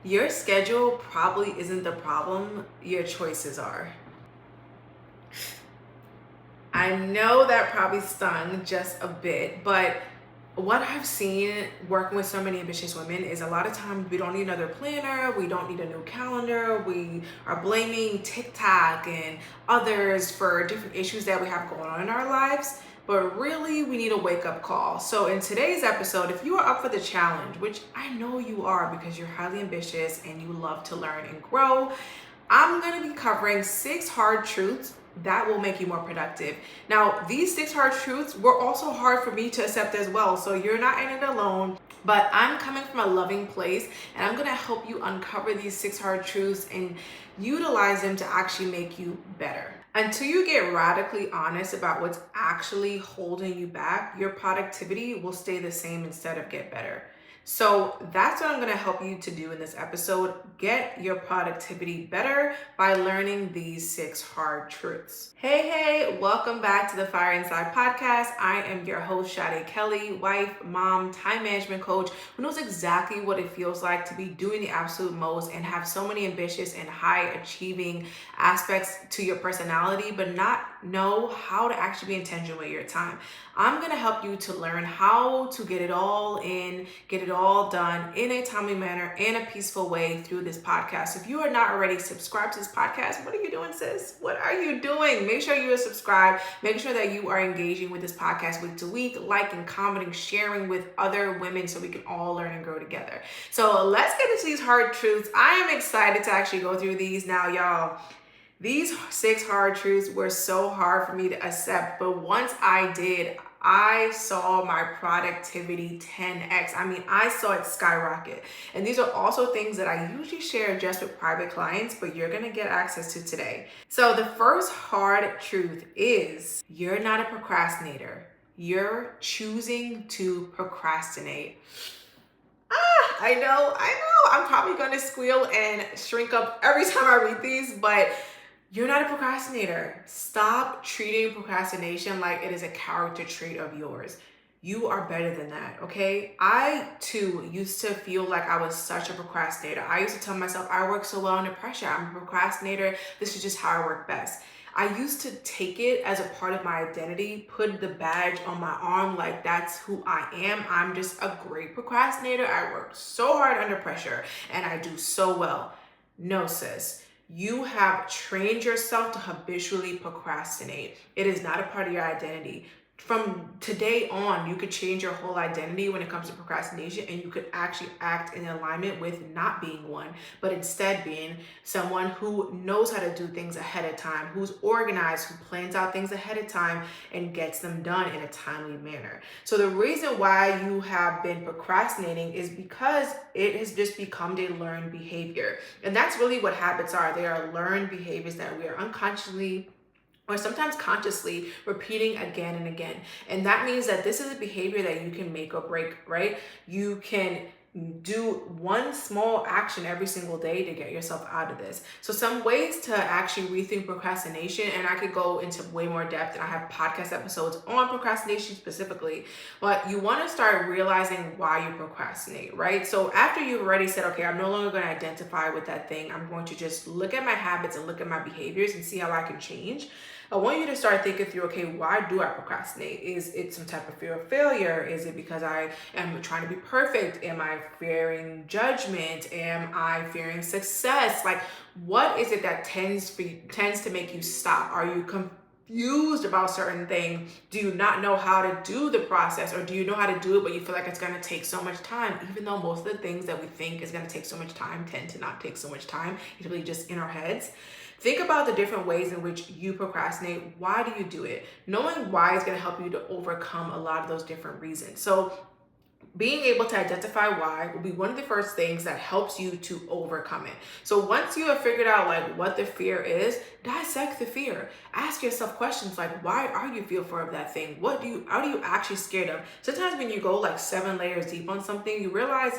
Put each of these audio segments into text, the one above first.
Your schedule probably isn't the problem, your choices are. I know that probably stung just a bit, but what I've seen working with so many ambitious women is a lot of times we don't need another planner, we don't need a new calendar, we are blaming TikTok and others for different issues that we have going on in our lives. But really, we need a wake up call. So, in today's episode, if you are up for the challenge, which I know you are because you're highly ambitious and you love to learn and grow, I'm going to be covering 6 hard truths that will make you more productive. Now, these 6 hard truths were also hard for me to accept as well. So you're not in it alone, but I'm coming from a loving place and I'm going to help you uncover these 6 hard truths and utilize them to actually make you better. Until you get radically honest about what's actually holding you back, your productivity will stay the same instead of get better. So that's what I'm going to help you to do in this episode. Get your productivity better by learning these 6 hard truths. Hey, welcome back to the Fire Inside podcast. I am your host, Sade Kelly, wife, mom, time management coach who knows exactly what it feels like to be doing the absolute most and have so many ambitious and high achieving aspects to your personality, but not know how to actually be intentional with your time. I'm going to help you to learn how to get it all in, get it all done in a timely manner, in a peaceful way through this podcast. If you are not already subscribed to this podcast, what are you doing, sis? What are you doing? Make sure you are subscribed. Make sure that you are engaging with this podcast week to week, liking, commenting, sharing with other women so we can all learn and grow together. So let's get into these hard truths. I am excited to actually go through these now, y'all. These 6 hard truths were so hard for me to accept, but once I did, I saw my productivity 10x. I mean, I saw it skyrocket. And these are also things that I usually share just with private clients, but you're gonna get access to today. So the first hard truth is you're not a procrastinator. You're choosing to procrastinate. I know. I'm probably gonna squeal and shrink up every time I read these, but you're not a procrastinator. Stop treating procrastination like it is a character trait of yours. You are better than that, okay? I too used to feel like I was such a procrastinator. I used to tell myself I work so well under pressure. I'm a procrastinator. This is just how I work best. I used to take it as a part of my identity, put the badge on my arm like that's who I am. I'm just a great procrastinator. I work so hard under pressure and I do so well. No, sis. You have trained yourself to habitually procrastinate. It is not a part of your identity. From today on, you could change your whole identity when it comes to procrastination, and you could actually act in alignment with not being one, but instead being someone who knows how to do things ahead of time, who's organized, who plans out things ahead of time and gets them done in a timely manner. So the reason why you have been procrastinating is because it has just become a learned behavior. And that's really what habits are. They are learned behaviors that we are unconsciously or sometimes consciously repeating again and again. And that means that this is a behavior that you can make or break, right? You can do one small action every single day to get yourself out of this. So some ways to actually rethink procrastination, and I could go into way more depth, and I have podcast episodes on procrastination specifically, but you want to start realizing why you procrastinate, right? So after you've already said, okay, I'm no longer going to identify with that thing, I'm going to just look at my habits and look at my behaviors and see how I can change. I want you to start thinking through, okay, why do I procrastinate? Is it some type of fear of failure? Is it because I am trying to be perfect? Am I fearing judgment? Am I fearing success? Like, what is it that tends to make you stop? Are you confused about certain things? Do you not know how to do the process, or do you know how to do it but you feel like it's going to take so much time, even though most of the things that we think is going to take so much time tend to not take so much time? It's really just in our heads. Think about the different ways in which you procrastinate. Why do you do it? Knowing why is going to help you to overcome a lot of those different reasons. So being able to identify why will be one of the first things that helps you to overcome it. So once you have figured out like what the fear is, dissect the fear. Ask yourself questions like, why are you fearful of that thing? What are you actually scared of? Sometimes when you go like 7 layers deep on something, you realize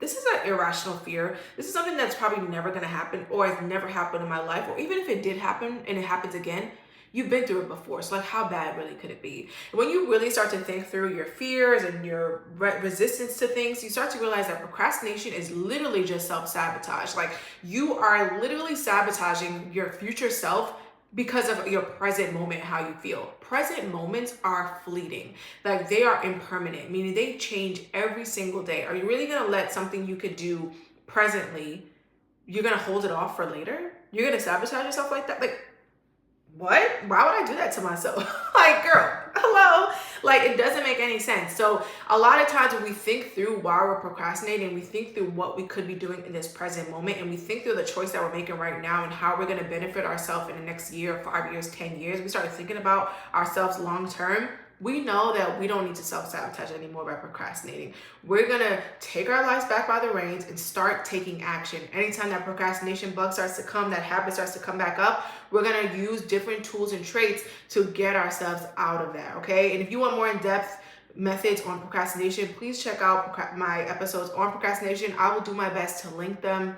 this is an irrational fear. This is something that's probably never going to happen, or has never happened in my life, or even if it did happen and it happens again, You've been through it before. So like, how bad really could it be? When you really start to think through your fears and your resistance to things, you start to realize that procrastination is literally just self-sabotage. Like, you are literally sabotaging your future self because of your present moment, how you feel. Present moments are fleeting. Like, they are impermanent, meaning they change every single day. Are you really gonna let something you could do presently, you're gonna hold it off for later? You're gonna sabotage yourself like that? Like, what? Why would I do that to myself? Like, girl, hello? Like, it doesn't make any sense. So a lot of times when we think through why we're procrastinating, we think through what we could be doing in this present moment, and we think through the choice that we're making right now and how we're going to benefit ourselves in the next year, 5 years, 10 years. We start thinking about ourselves long term. We know that we don't need to self-sabotage anymore by procrastinating. We're gonna take our lives back by the reins and start taking action. Anytime that procrastination bug starts to come, that habit starts to come back up, we're gonna use different tools and traits to get ourselves out of that, okay? And if you want more in-depth methods on procrastination, please check out my episodes on procrastination. I will do my best to link them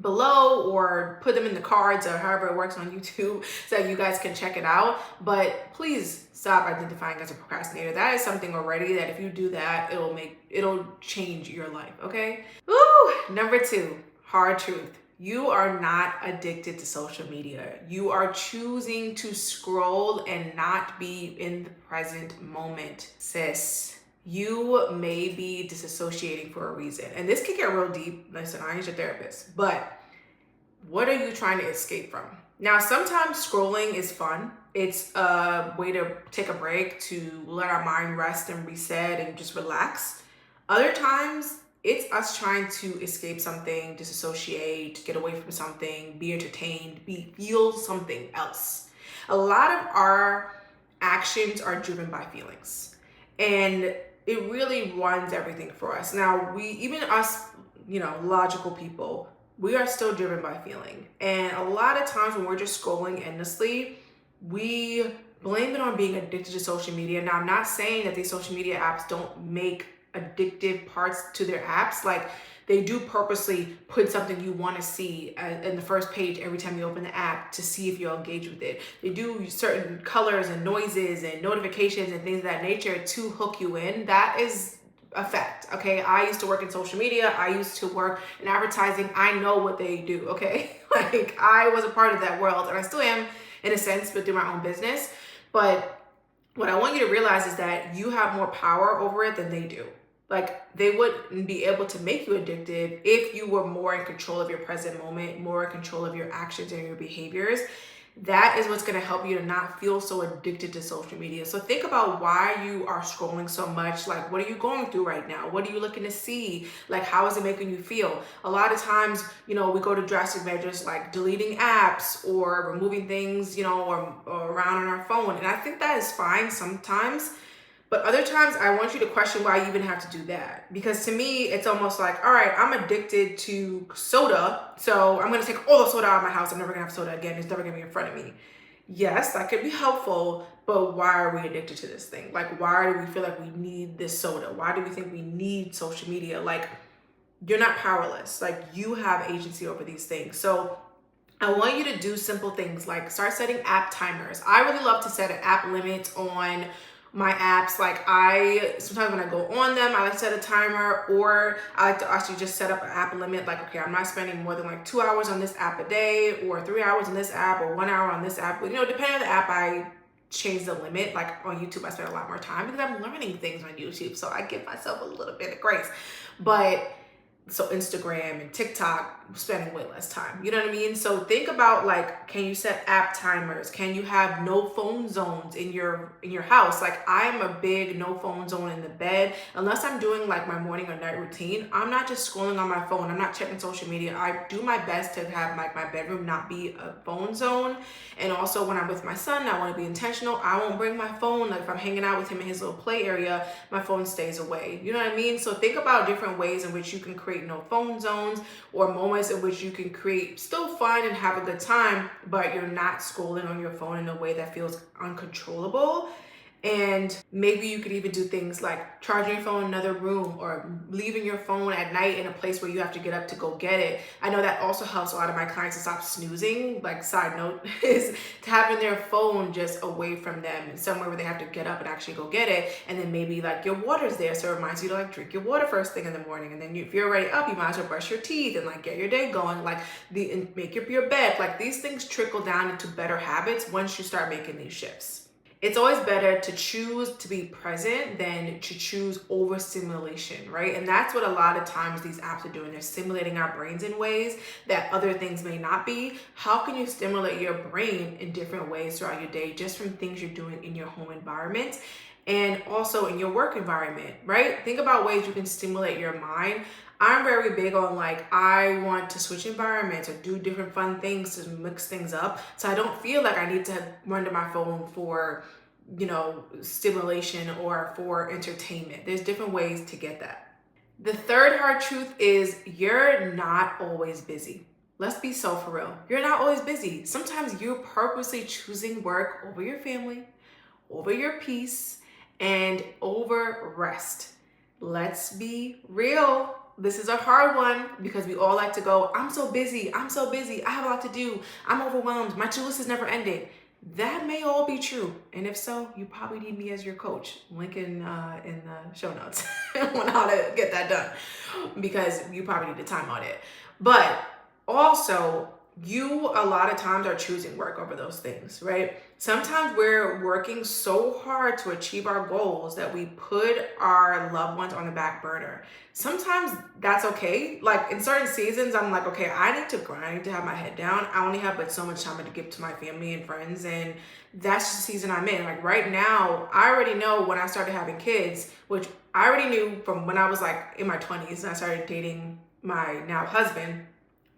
below or put them in the cards or however it works on YouTube so that you guys can check it out. But please stop identifying as a procrastinator. That is something already that if you do that, it'll change your life, okay? Woo! Number 2, hard truth. You are not addicted to social media. You are choosing to scroll and not be in the present moment, sis. You may be disassociating for a reason. And this can get real deep. Listen, I ain't your therapist, but what are you trying to escape from? Now, sometimes scrolling is fun. It's a way to take a break, to let our mind rest and reset and just relax. Other times, it's us trying to escape something, disassociate, get away from something, be entertained, feel something else. A lot of our actions are driven by feelings. And it really runs everything for us. Now, even us, logical people, we are still driven by feeling. And a lot of times when we're just scrolling endlessly, we blame it on being addicted to social media. Now, I'm not saying that these social media apps don't make addictive parts to their apps. Like, they do purposely put something you want to see in the first page every time you open the app to see if you'll engage with it. They do certain colors and noises and notifications and things of that nature to hook you in. That is a fact, okay? I used to work in social media. I used to work in advertising. I know what they do, okay? Like, I was a part of that world, and I still am in a sense, but through my own business. But what I want you to realize is that you have more power over it than they do. Like, they wouldn't be able to make you addicted if you were more in control of your present moment, more in control of your actions and your behaviors. That is what's going to help you to not feel so addicted to social media. So think about why you are scrolling so much. Like, what are you going through right now? What are you looking to see? Like, how is it making you feel? A lot of times, we go to drastic measures like deleting apps or removing things, or around on our phone. And I think that is fine sometimes. But other times, I want you to question why you even have to do that. Because to me, it's almost like, all right, I'm addicted to soda, so I'm going to take all the soda out of my house. I'm never going to have soda again. It's never going to be in front of me. Yes, that could be helpful, but why are we addicted to this thing? Like, why do we feel like we need this soda? Why do we think we need social media? Like, you're not powerless. Like, you have agency over these things. So I want you to do simple things like start setting app timers. I really love to set an app limit on my apps. Like, sometimes when I go on them, I like to set a timer, or I like to actually just set up an app limit. Like, okay, I'm not spending more than like 2 hours on this app a day, or 3 hours on this app, or 1 hour on this app. Depending on the app, I change the limit. Like, on YouTube, I spend a lot more time because I'm learning things on YouTube. So I give myself a little bit of grace. But so Instagram and TikTok, spending way less time. You know what I mean? So think about, like, can you set app timers? Can you have no phone zones in your house? Like, I am a big no phone zone in the bed. Unless I'm doing like my morning or night routine, I'm not just scrolling on my phone. I'm not checking social media. I do my best to have like my bedroom not be a phone zone. And also when I'm with my son, I want to be intentional. I won't bring my phone. Like, if I'm hanging out with him in his little play area, my phone stays away. You know what I mean? So think about different ways in which you can create no phone zones, or moments in which you can create still fun and have a good time, but you're not scrolling on your phone in a way that feels uncontrollable. And maybe you could even do things like charging your phone in another room or leaving your phone at night in a place where you have to get up to go get it. I know that also helps a lot of my clients to stop snoozing. Like, side note is to having their phone just away from them and somewhere where they have to get up and actually go get it. And then maybe like your water's there, so it reminds you to like drink your water first thing in the morning. And then if you're already up, you might as well brush your teeth and like get your day going, like and make up your bed. Like, these things trickle down into better habits once you start making these shifts. It's always better to choose to be present than to choose overstimulation, right? And that's what a lot of times these apps are doing. They're stimulating our brains in ways that other things may not be. How can you stimulate your brain in different ways throughout your day just from things you're doing in your home environment and also in your work environment, right? Think about ways you can stimulate your mind. I'm very big on like, I want to switch environments or do different fun things to mix things up. So I don't feel like I need to run to my phone for, stimulation or for entertainment. There's different ways to get that. The third hard truth is you're not always busy. Let's be so for real. You're not always busy. Sometimes you're purposely choosing work over your family, over your peace, and over rest. Let's be real. This is a hard one because we all like to go, I'm so busy, I have a lot to do, I'm overwhelmed, my to-do list is never ending. That may all be true. And if so, you probably need me as your coach. Link in the show notes on how to get that done because you probably need a time audit. But also, you a lot of times are choosing work over those things, right? Sometimes we're working so hard to achieve our goals that we put our loved ones on the back burner. Sometimes that's okay. Like, in certain seasons, I'm like, okay, I need to grind, I need to have my head down. I only have but so much time to give to my family and friends, and that's the season I'm in. Like, right now, I already know when I started having kids, which I already knew from when I was like in my 20s and I started dating my now husband.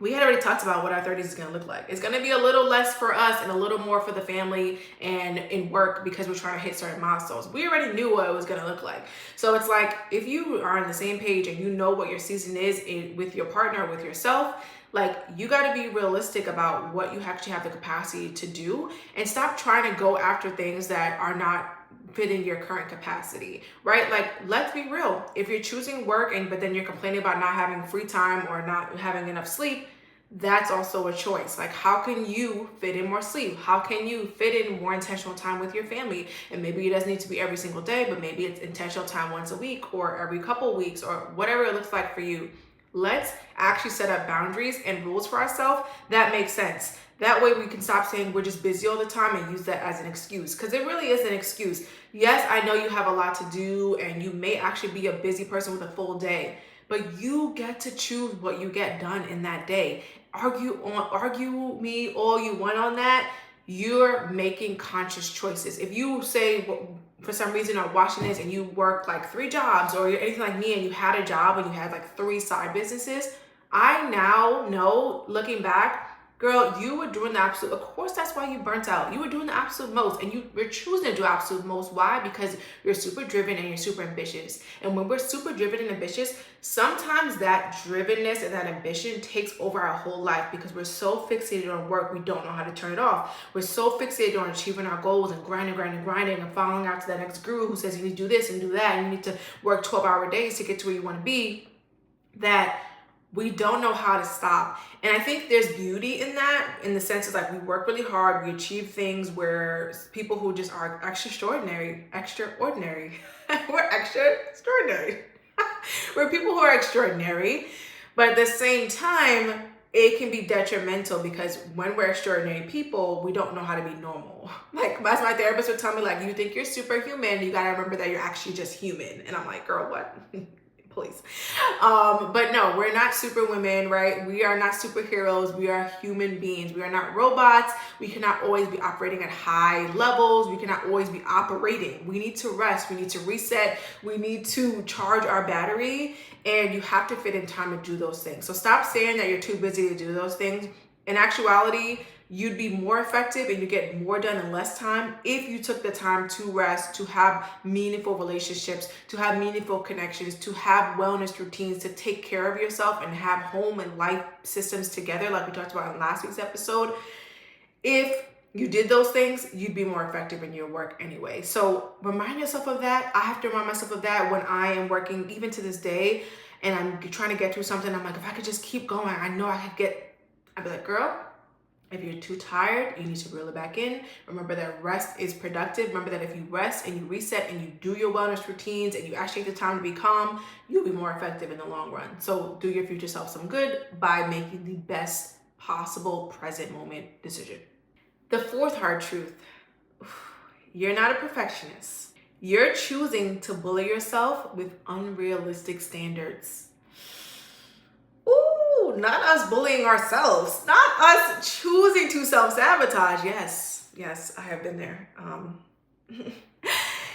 We had already talked about what our 30s is going to look like. It's going to be a little less for us and a little more for the family and in work because we're trying to hit certain milestones. We already knew what it was going to look like. So it's like, if you are on the same page and you know what your season is with your partner, with yourself, like, you got to be realistic about what you actually have the capacity to do and stop trying to go after things that are not fitting your current capacity, right? Like, let's be real. If you're choosing work but then you're complaining about not having free time or not having enough sleep, that's also a choice. Like, how can you fit in more sleep? How can you fit in more intentional time with your family? And maybe it doesn't need to be every single day, but maybe it's intentional time once a week or every couple weeks or whatever it looks like for you. Let's actually set up boundaries and rules for ourselves that make sense. That way we can stop saying we're just busy all the time and use that as an excuse, because it really is an excuse. Yes, I know you have a lot to do and you may actually be a busy person with a full day, but you get to choose what you get done in that day. Argue me all you want on that. You're making conscious choices. If you say for some reason are watching this and you work like 3 jobs or you're anything like me and you had a job and you had like 3 side businesses, I now know, looking back, girl, you were doing the absolute, of course that's why you burnt out. You were doing the absolute most and you're choosing to do absolute most. Why? Because you're super driven and you're super ambitious. And when we're super driven and ambitious, sometimes that drivenness and that ambition takes over our whole life because we're so fixated on work, we don't know how to turn it off. We're so fixated on achieving our goals and grinding and following out to that next guru who says you need to do this and do that and you need to work 12-hour days to get to where you want to be, that we don't know how to stop. And I think there's beauty in that, in the sense of like, we work really hard, we achieve things where people who just are extraordinary. We're extraordinary. We're people who are extraordinary, but at the same time, it can be detrimental because when we're extraordinary people, we don't know how to be normal. Like, as my therapist would tell me, like, you think you're superhuman, you gotta remember that you're actually just human. And I'm like, girl, what? Please. But no, we're not super women, right? We are not superheroes. We are human beings. We are not robots. We cannot always be operating at high levels. We cannot always be operating. We need to rest. We need to reset. We need to charge our battery, and you have to fit in time to do those things. So stop saying that you're too busy to do those things. In actuality, you'd be more effective and you get more done in less time if you took the time to rest, to have meaningful relationships, to have meaningful connections, to have wellness routines, to take care of yourself and have home and life systems together, like we talked about in last week's episode. If you did those things, you'd be more effective in your work anyway. So remind yourself of that. I have to remind myself of that when I am working, even to this day, and I'm trying to get through something. I'm like, if I could just keep going, I know I could get, I'd be like, girl, if you're too tired, you need to reel it back in. Remember that rest is productive. Remember that if you rest and you reset and you do your wellness routines and you actually take the time to be calm, you'll be more effective in the long run. So do your future self some good by making the best possible present moment decision. The fourth hard truth, you're not a perfectionist. You're choosing to bully yourself with unrealistic standards. Ooh, not us bullying ourselves, not us choosing to self-sabotage. Yes, I have been there.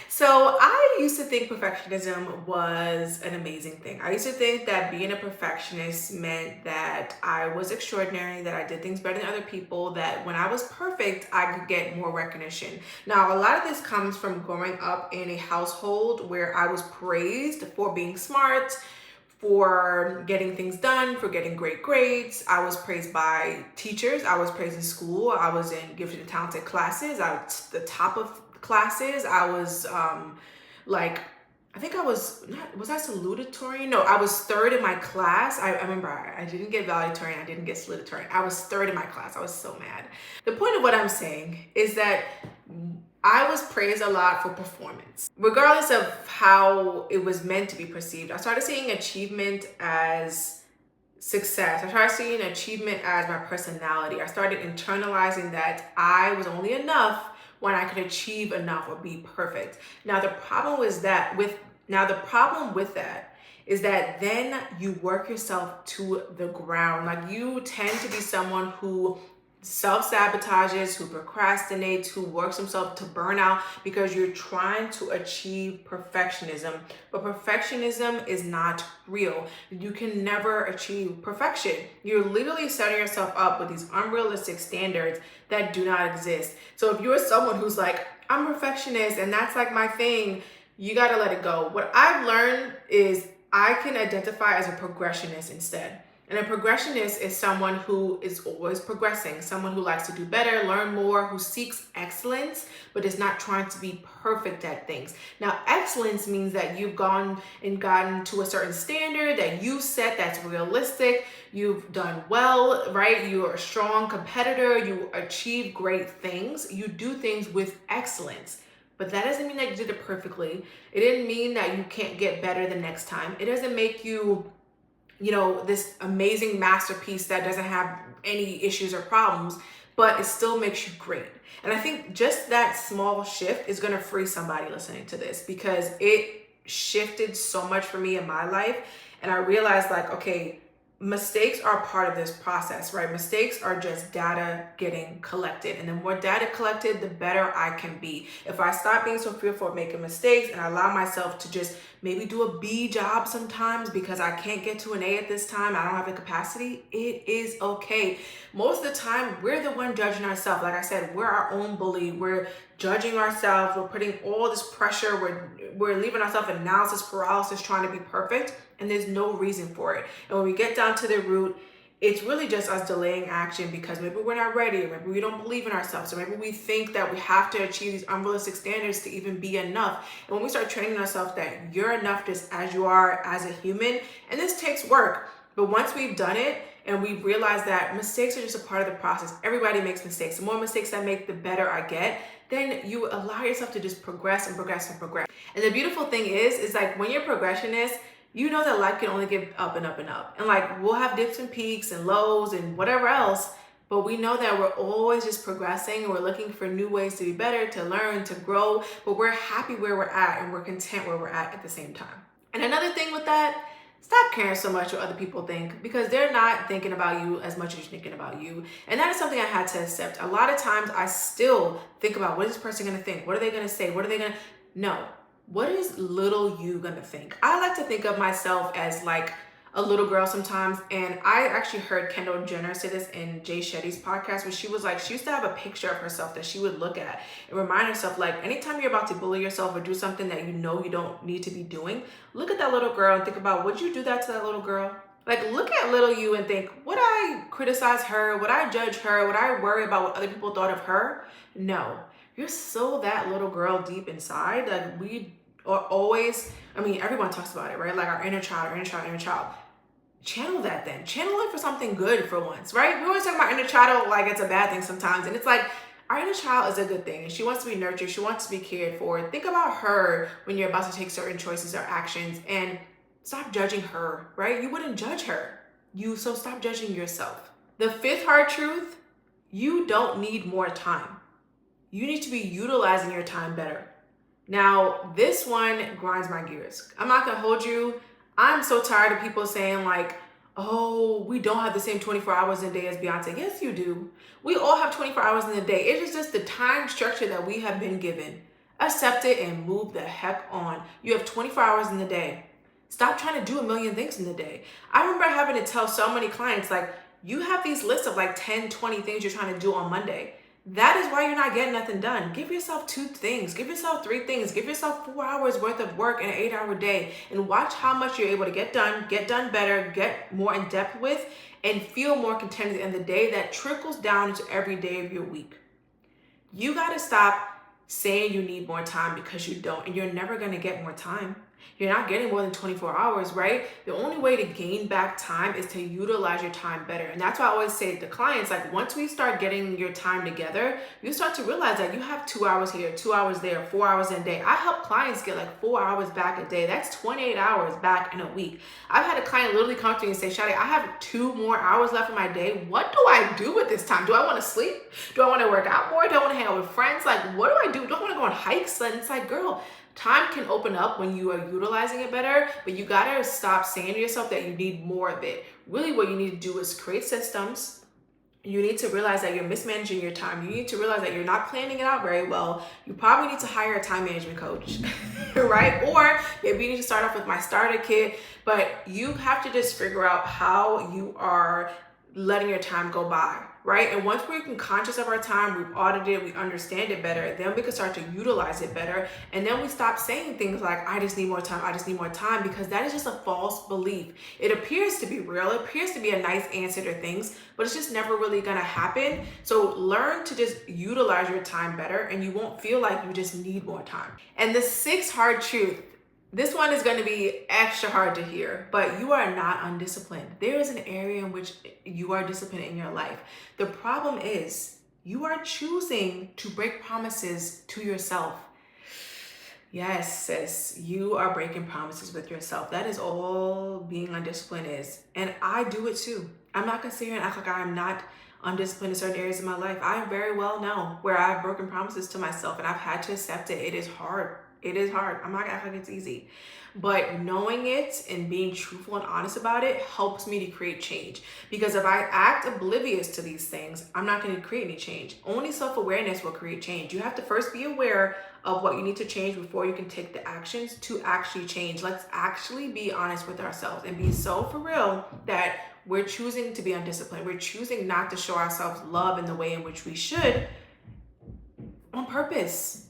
So I used to think perfectionism was an amazing thing. I used to think that being a perfectionist meant that I was extraordinary, that I did things better than other people, that when I was perfect, I could get more recognition. Now, a lot of this comes from growing up in a household where I was praised for being smart, for getting things done, for getting great grades. I was praised by teachers. I was praised in school. I was in gifted and talented classes. I was the top of classes. I was like, I think I was not, was I salutatorian? No, I was third in my class. I remember I didn't get valedictorian. I didn't get salutatorian. I was third in my class. I was so mad. The point of what I'm saying is that I was praised a lot for performance. Regardless of how it was meant to be perceived, I started seeing achievement as success. I started seeing achievement as my personality. I started internalizing that I was only enough when I could achieve enough or be perfect. Now the problem with that is that then you work yourself to the ground. Like you tend to be someone who self-sabotages, who procrastinates, who works himself to burnout because you're trying to achieve perfectionism. But perfectionism is not real. You can never achieve perfection. You're literally setting yourself up with these unrealistic standards that do not exist. So if you're someone who's like, I'm a perfectionist and that's like my thing, you got to let it go. What I've learned is I can identify as a progressionist instead. And a progressionist is someone who is always progressing, someone who likes to do better, learn more, who seeks excellence, but is not trying to be perfect at things. Now, excellence means that you've gone and gotten to a certain standard that you set that's realistic. You've done well, right? You're a strong competitor. You achieve great things. You do things with excellence. But that doesn't mean that you did it perfectly. It didn't mean that you can't get better the next time. It doesn't make you this amazing masterpiece that doesn't have any issues or problems, but it still makes you great. And I think just that small shift is going to free somebody listening to this because it shifted so much for me in my life. And I realized like, okay, mistakes are part of this process, right? Mistakes are just data getting collected. And the more data collected, the better I can be. If I stop being so fearful of making mistakes and I allow myself to just maybe do a B job sometimes because I can't get to an A at this time, I don't have the capacity, it is okay. Most of the time, we're the one judging ourselves. Like I said, we're our own bully. We're judging ourselves. We're putting all this pressure. We're leaving ourselves analysis paralysis trying to be perfect. And there's no reason for it. And when we get down to the root, it's really just us delaying action because maybe we're not ready, or maybe we don't believe in ourselves, or maybe we think that we have to achieve these unrealistic standards to even be enough. And when we start training ourselves that you're enough just as you are as a human, and this takes work, but once we've done it and we realize that mistakes are just a part of the process, everybody makes mistakes. The more mistakes I make, the better I get. Then you allow yourself to just progress and progress and progress. And the beautiful thing is like when you're a progressionist, you know that life can only get up and up and up. And like we'll have dips and peaks and lows and whatever else, but we know that we're always just progressing and we're looking for new ways to be better, to learn, to grow, but we're happy where we're at and we're content where we're at the same time. And another thing with that, stop caring so much what other people think because they're not thinking about you as much as you're thinking about you. And that is something I had to accept. A lot of times I still think about what is this person going to think? What are they going to say? What are they going to... No. What is little you gonna think? I like to think of myself as like a little girl sometimes. And I actually heard Kendall Jenner say this in Jay Shetty's podcast where she was like, she used to have a picture of herself that she would look at and remind herself like anytime you're about to bully yourself or do something that you know you don't need to be doing, look at that little girl and think about, would you do that to that little girl? Like, look at little you and think, would I criticize her? Would I judge her? Would I worry about what other people thought of her? No. You're still that little girl deep inside. Like, we are always, I mean, everyone talks about it, right? Like our inner child, our inner child, inner child. Channel that then. Channel it for something good for once, right? We always talk about inner child like it's a bad thing sometimes. And it's like, our inner child is a good thing. And she wants to be nurtured. She wants to be cared for. Think about her when you're about to take certain choices or actions, and stop judging her, right? You wouldn't judge her. So stop judging yourself. The fifth hard truth, you don't need more time. You need to be utilizing your time better. Now, this one grinds my gears. I'm not gonna hold you. I'm so tired of people saying like, oh, we don't have the same 24 hours in a day as Beyonce. Yes, you do. We all have 24 hours in a day. It is just the time structure that we have been given. Accept it and move the heck on. You have 24 hours in the day. Stop trying to do a million things in the day. I remember having to tell so many clients, like, you have these lists of like 10, 20 things you're trying to do on Monday. That is why you're not getting nothing done. Give yourself 2 things. Give yourself 3 things. Give yourself 4 hours worth of work in an 8-hour day, and watch how much you're able to get done better, get more in depth with, and feel more content at the end of the day. That trickles down into every day of your week. You got to stop saying you need more time because you don't, and you're never going to get more time. You're not getting more than 24 hours, right? The only way to gain back time is to utilize your time better. And that's why I always say to clients, like, once we start getting your time together, you start to realize that you have 2 hours here, 2 hours there, 4 hours in a day. I help clients get like 4 hours back a day. That's 28 hours back in a week. I've had a client literally come to me and say, Shadi, I have 2 more hours left in my day. What do I do with this time? Do I want to sleep? Do I want to work out more? Do I want to hang out with friends? Like, what do I do? Do I want to go on hikes? And it's like, girl, time can open up when you are utilizing it better, but you gotta stop saying to yourself that you need more of it. Really, what you need to do is create systems. You need to realize that you're mismanaging your time. You need to realize that you're not planning it out very well. You probably need to hire a time management coach, right? Or maybe you need to start off with my starter kit, but you have to just figure out how you are letting your time go by, right? And once we can conscious of our time, we've audited it, we understand it better, then we can start to utilize it better. And then we stop saying things like, I just need more time, I just need more time, because that is just a false belief. It appears to be real, it appears to be a nice answer to things, but it's just never really gonna happen. So learn to just utilize your time better, and you won't feel like you just need more time. And the sixth hard truth, this one is going to be extra hard to hear, but you are not undisciplined. There is an area in which you are disciplined in your life. The problem is you are choosing to break promises to yourself. Yes, sis, you are breaking promises with yourself. That is all being undisciplined is. And I do it too. I'm not going to sit here and act like I'm not undisciplined in certain areas of my life. I very well know where I've broken promises to myself, and I've had to accept it. It is hard. It is hard. I'm not gonna act like it's easy. But knowing it and being truthful and honest about it helps me to create change. Because if I act oblivious to these things, I'm not gonna create any change. Only self-awareness will create change. You have to first be aware of what you need to change before you can take the actions to actually change. Let's actually be honest with ourselves and be so for real that we're choosing to be undisciplined. We're choosing not to show ourselves love in the way in which we should on purpose.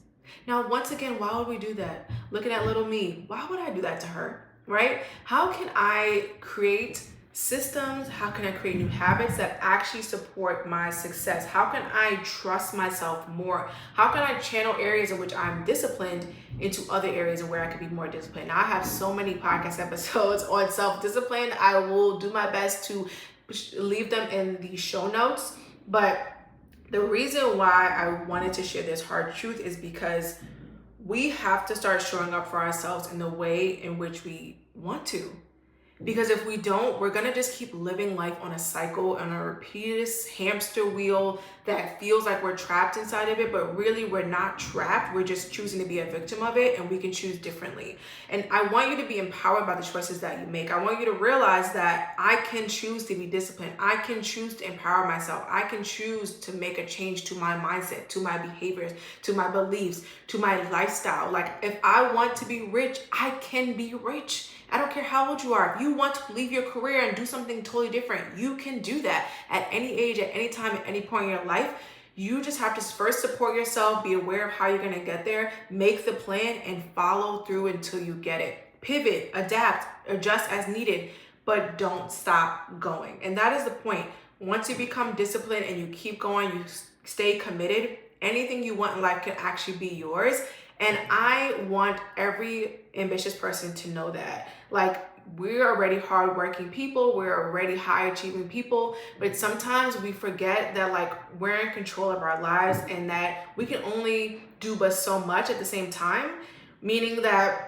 Now, once again, why would we do that? Looking at little me, why would I do that to her, right? How can I create systems? How can I create new habits that actually support my success? How can I trust myself more? How can I channel areas in which I'm disciplined into other areas where I could be more disciplined? Now, I have so many podcast episodes on self-discipline. I will do my best to leave them in the show notes, but the reason why I wanted to share this hard truth is because we have to start showing up for ourselves in the way in which we want to. Because if we don't, we're gonna just keep living life on a cycle, on a repeated hamster wheel that feels like we're trapped inside of it, but really we're not trapped. We're just choosing to be a victim of it, and we can choose differently. And I want you to be empowered by the choices that you make. I want you to realize that I can choose to be disciplined. I can choose to empower myself. I can choose to make a change to my mindset, to my behaviors, to my beliefs, to my lifestyle. Like, if I want to be rich, I can be rich. I don't care how old you are. If you want to leave your career and do something totally different, you can do that at any age, at any time, at any point in your life. You just have to first support yourself, be aware of how you're going to get there, make the plan, and follow through until you get it. Pivot, adapt, adjust as needed. but don't stop going. And that is the point. Once you become disciplined and you keep going, you stay committed, anything you want in life can actually be yours. And I want every ambitious person to know that. Like, we're already hardworking people, we're already high achieving people, but sometimes we forget that like we're in control of our lives and that we can only do but so much at the same time, meaning that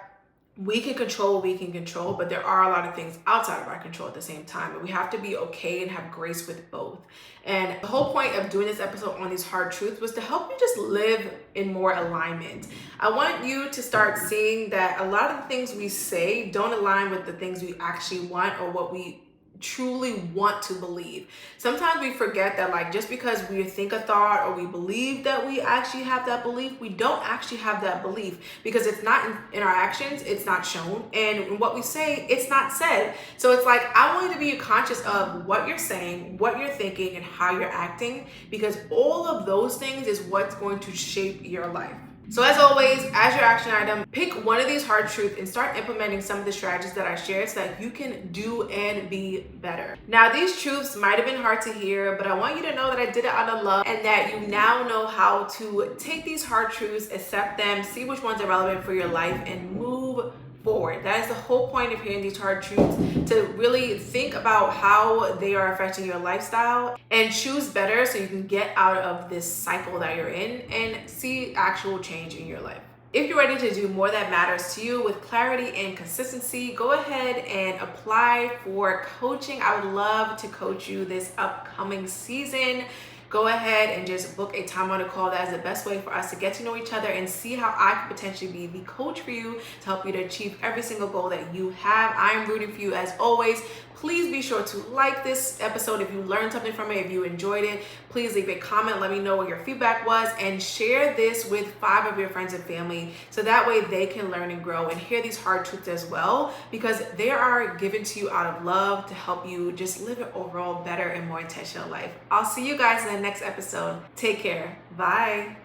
we can control what we can control, but there are a lot of things outside of our control at the same time. And we have to be okay and have grace with both. And the whole point of doing this episode on these hard truths was to help you just live in more alignment. I want you to start seeing that a lot of the things we say don't align with the things we actually want or what we truly want to believe. Sometimes we forget that like just because we think a thought or we believe that we actually have that belief, we don't actually have that belief because it's not in our actions, it's not shown, and in what we say, it's not said. So it's like I want you to be conscious of what you're saying, what you're thinking, and how you're acting, because all of those things is what's going to shape your life. So as always, as your action item, pick one of these hard truths and start implementing some of the strategies that I shared so that you can do and be better. Now, these truths might have been hard to hear, but I want you to know that I did it out of love and that you now know how to take these hard truths, accept them, see which ones are relevant for your life, and move forward. That is the whole point of hearing these hard truths, to really think about how they are affecting your lifestyle and choose better so you can get out of this cycle that you're in and see actual change in your life. If you're ready to do more that matters to you with clarity and consistency, go ahead and apply for coaching. I would love to coach you this upcoming season. Go ahead and just book a time on a call. That is the best way for us to get to know each other and see how I could potentially be the coach for you to help you to achieve every single goal that you have. I am rooting for you as always. Please be sure to like this episode if you learned something from it, if you enjoyed it. Please leave a comment, let me know what your feedback was, and share this with 5 of your friends and family so that way they can learn and grow and hear these hard truths as well, because they are given to you out of love to help you just live an overall better and more intentional life. I'll see you guys in the next episode. Take care. Bye.